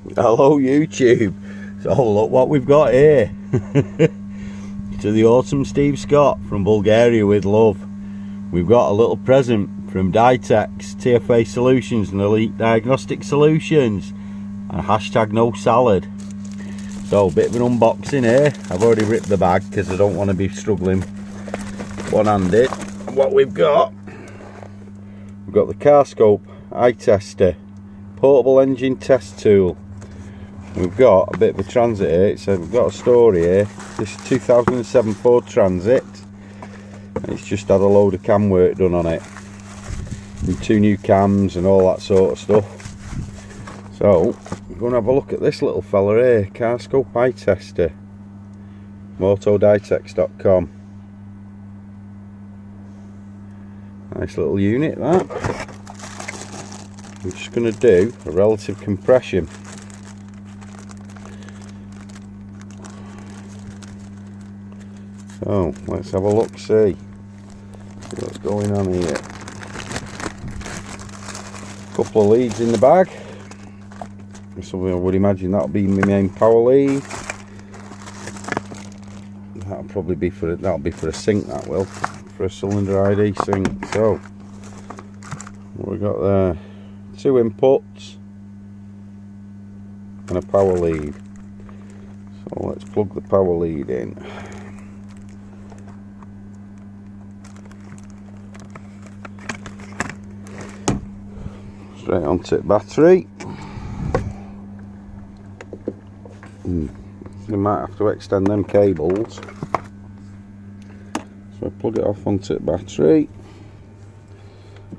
Hello YouTube. So look what we've got here. To the awesome Steve Scott from Bulgaria with love. We've got a little present from AutoDitex, TFA Solutions and Elite Diagnostic Solutions, and hashtag no salad. So a bit of an unboxing here. I've already ripped the bag because I don't want to be struggling one-handed. And what we've got the car scope eye tester, portable engine test tool. We've got a bit of a Transit here. So we've got a story here. This is 2007 Ford Transit. It's just had a load of cam work done on it, and 2 new cams and all that sort of stuff. So we're going to have a look at this little fella here, car scope eye tester, AutoDitex.com. Nice little unit that. We're just going to do a relative compression. So let's have a look, see what's going on here. Couple of leads in the bag. So I would imagine that'll be my main power lead. That'll probably be for a sync, that will, for a cylinder ID sync. So what we got there, 2 inputs and a power lead. So let's plug the power lead in. Straight onto the battery. You might have to extend them cables. So I plug it off onto the battery.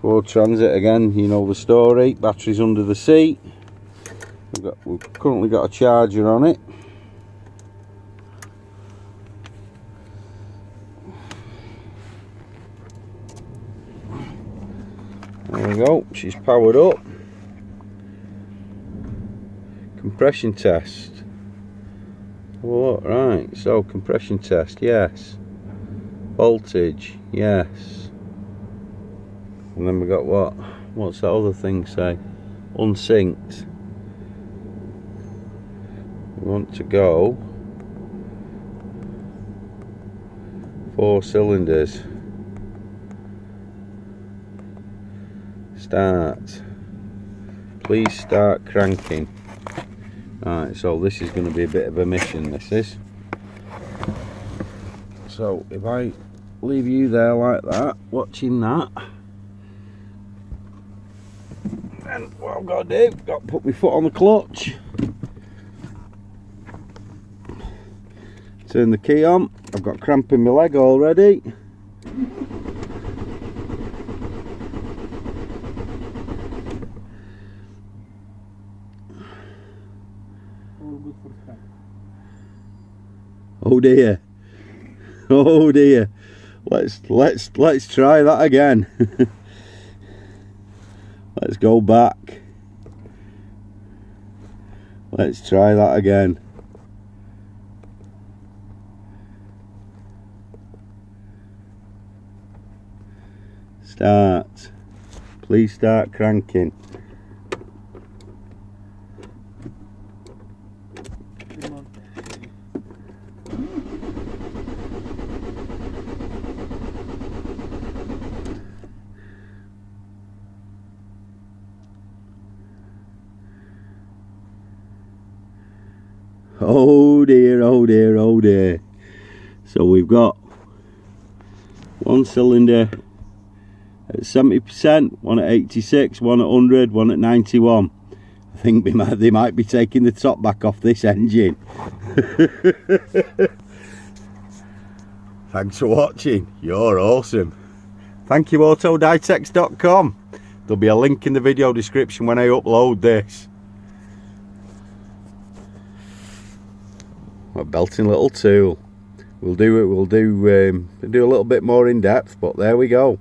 Ford Transit again, you know the story. Battery's under the seat. We've currently got a charger on it. There we go, she's powered up. Compression test. Oh, right, so compression test, yes. Voltage, yes. And then we got what's that other thing say? Unsynced. We want to go 4 cylinders. Start. Please start cranking. Right, so this is going to be a bit of a mission, this is. So if I leave you there like that, watching that, then what I've got to do, got to put my foot on the clutch, turn the key on. I've got cramp in my leg already. Oh dear, oh dear. Let's try that again. Let's go back. Let's try that again. Start. Please start cranking. Oh dear, oh dear, oh dear. So we've got 1 cylinder at 70%, 1 at 86, 1 at 100, 1 at 91. I think they might be taking the top back off this engine. Thanks for watching. You're awesome. Thank you, AutoDitex.com. There'll be a link in the video description when I upload this. A belting little tool. We'll do a little bit more in depth, but there we go.